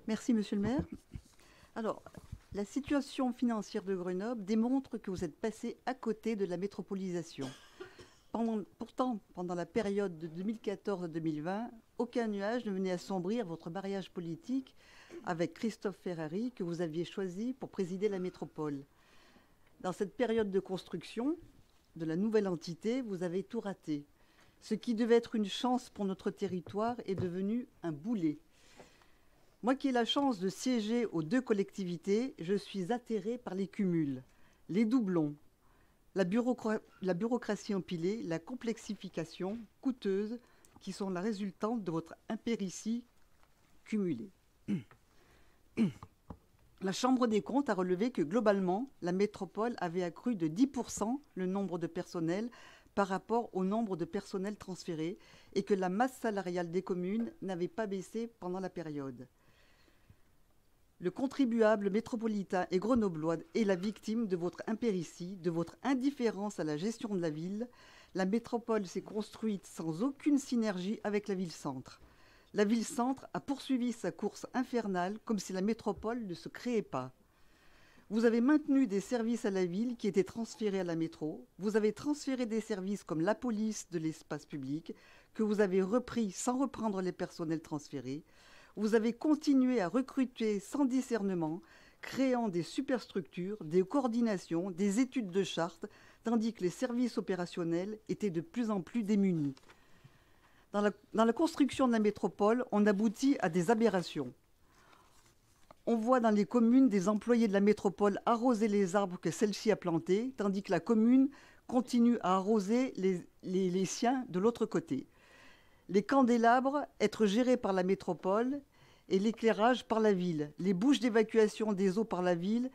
Merci, monsieur le maire. Alors, la situation financière de Grenoble démontre que vous êtes passé à côté de la métropolisation. Pourtant, pendant la période de 2014 à 2020, aucun nuage ne venait assombrir votre mariage politique avec Christophe Ferrari, que vous aviez choisi pour présider la métropole. Dans cette période de construction de la nouvelle entité, vous avez tout raté. Ce qui devait être une chance pour notre territoire est devenu un boulet. Moi qui ai la chance de siéger aux deux collectivités, je suis atterrée par les cumuls, les doublons, la bureaucratie empilée, la complexification coûteuse qui sont la résultante de votre impéritie cumulée. La Chambre des comptes a relevé que globalement, la métropole avait accru de 10% le nombre de personnels par rapport au nombre de personnels transférés et que la masse salariale des communes n'avait pas baissé pendant la période. Le contribuable métropolitain et grenoblois est la victime de votre impéritie, de votre indifférence à la gestion de la ville. La métropole s'est construite sans aucune synergie avec la ville-centre. La ville-centre a poursuivi sa course infernale comme si la métropole ne se créait pas. Vous avez maintenu des services à la ville qui étaient transférés à la métro. Vous avez transféré des services comme la police de l'espace public que vous avez repris sans reprendre les personnels transférés. Vous avez continué à recruter sans discernement, créant des superstructures, des coordinations, des études de charte, tandis que les services opérationnels étaient de plus en plus démunis. Dans la construction de la métropole, on aboutit à des aberrations. On voit dans les communes des employés de la métropole arroser les arbres que celle-ci a plantés, tandis que la commune continue à arroser les siens de l'autre côté. Les candélabres être gérés par la métropole et l'éclairage par la ville, les bouches d'évacuation des eaux par la ville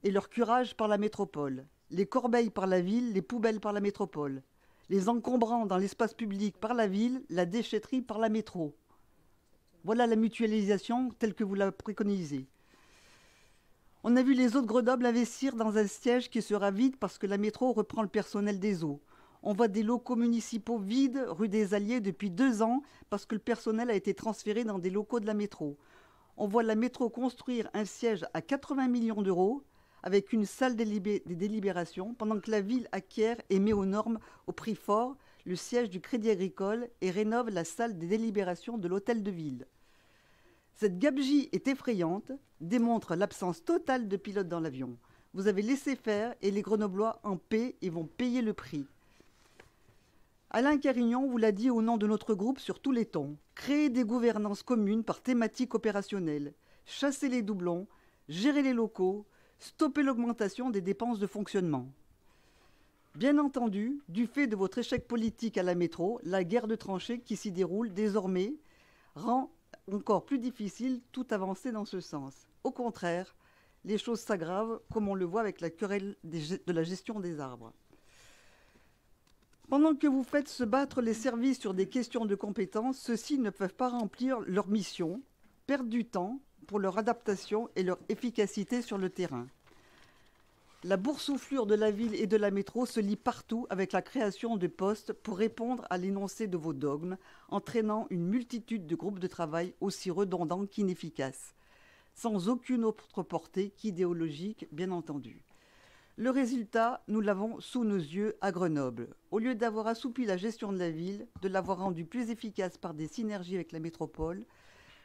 et leur curage par la métropole, les corbeilles par la ville, les poubelles par la métropole, les encombrants dans l'espace public par la ville, la déchetterie par la métro. Voilà la mutualisation telle que vous la préconisez. On a vu les eaux de Grenoble investir dans un siège qui sera vide parce que la métro reprend le personnel des eaux. On voit des locaux municipaux vides rue des Alliés depuis 2 ans parce que le personnel a été transféré dans des locaux de la métro. On voit la métro construire un siège à 80 millions d'euros avec une salle des délibérations pendant que la ville acquiert et met aux normes au prix fort le siège du Crédit Agricole et rénove la salle des délibérations de l'hôtel de ville. Cette gabegie est effrayante, démontre l'absence totale de pilote dans l'avion. Vous avez laissé faire et les Grenoblois en paient et vont payer le prix. Alain Carignon vous l'a dit au nom de notre groupe sur tous les tons. Créer des gouvernances communes par thématique opérationnelle, chasser les doublons, gérer les locaux, stopper l'augmentation des dépenses de fonctionnement. Bien entendu, du fait de votre échec politique à la métro, la guerre de tranchées qui s'y déroule désormais rend encore plus difficile toute avancée dans ce sens. Au contraire, les choses s'aggravent comme on le voit avec la querelle de la gestion des arbres. Pendant que vous faites se battre les services sur des questions de compétences, ceux-ci ne peuvent pas remplir leur mission, perdent du temps pour leur adaptation et leur efficacité sur le terrain. La boursouflure de la ville et de la métro se lie partout avec la création de postes pour répondre à l'énoncé de vos dogmes, entraînant une multitude de groupes de travail aussi redondants qu'inefficaces, sans aucune autre portée qu'idéologique, bien entendu. Le résultat, nous l'avons sous nos yeux à Grenoble. Au lieu d'avoir assoupli la gestion de la ville, de l'avoir rendue plus efficace par des synergies avec la métropole,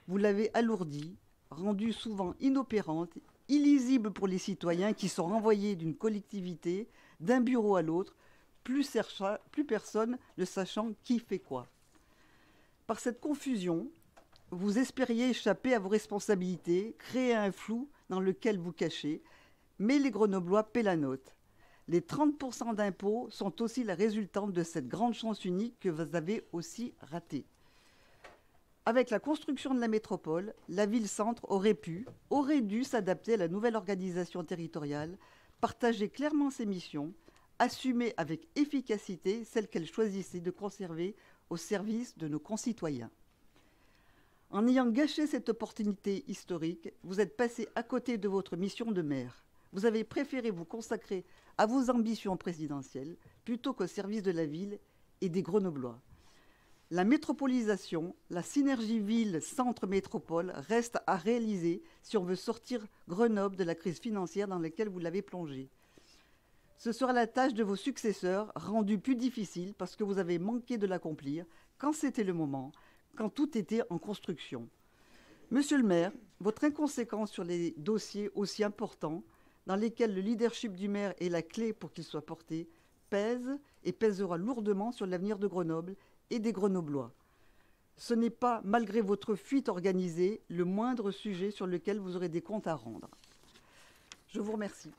vous l'avez alourdie, rendue souvent inopérante, illisible pour les citoyens qui sont renvoyés d'une collectivité, d'un bureau à l'autre, plus personne ne sachant qui fait quoi. Par cette confusion, vous espériez échapper à vos responsabilités, créer un flou dans lequel vous cachez, mais les Grenoblois paient la note. Les 30% d'impôts sont aussi la résultante de cette grande chance unique que vous avez aussi ratée. Avec la construction de la métropole, la ville-centre aurait dû s'adapter à la nouvelle organisation territoriale, partager clairement ses missions, assumer avec efficacité celles qu'elle choisissait de conserver au service de nos concitoyens. En ayant gâché cette opportunité historique, vous êtes passé à côté de votre mission de maire. Vous avez préféré vous consacrer à vos ambitions présidentielles plutôt qu'au service de la ville et des Grenoblois. La métropolisation, la synergie ville-centre-métropole reste à réaliser si on veut sortir Grenoble de la crise financière dans laquelle vous l'avez plongée. Ce sera la tâche de vos successeurs, rendue plus difficile parce que vous avez manqué de l'accomplir quand c'était le moment, quand tout était en construction. Monsieur le maire, votre inconséquence sur les dossiers aussi importants, dans lesquels le leadership du maire est la clé pour qu'ils soient portés, pèse et pèsera lourdement sur l'avenir de Grenoble et des Grenoblois. Ce n'est pas, malgré votre fuite organisée, le moindre sujet sur lequel vous aurez des comptes à rendre. Je vous remercie.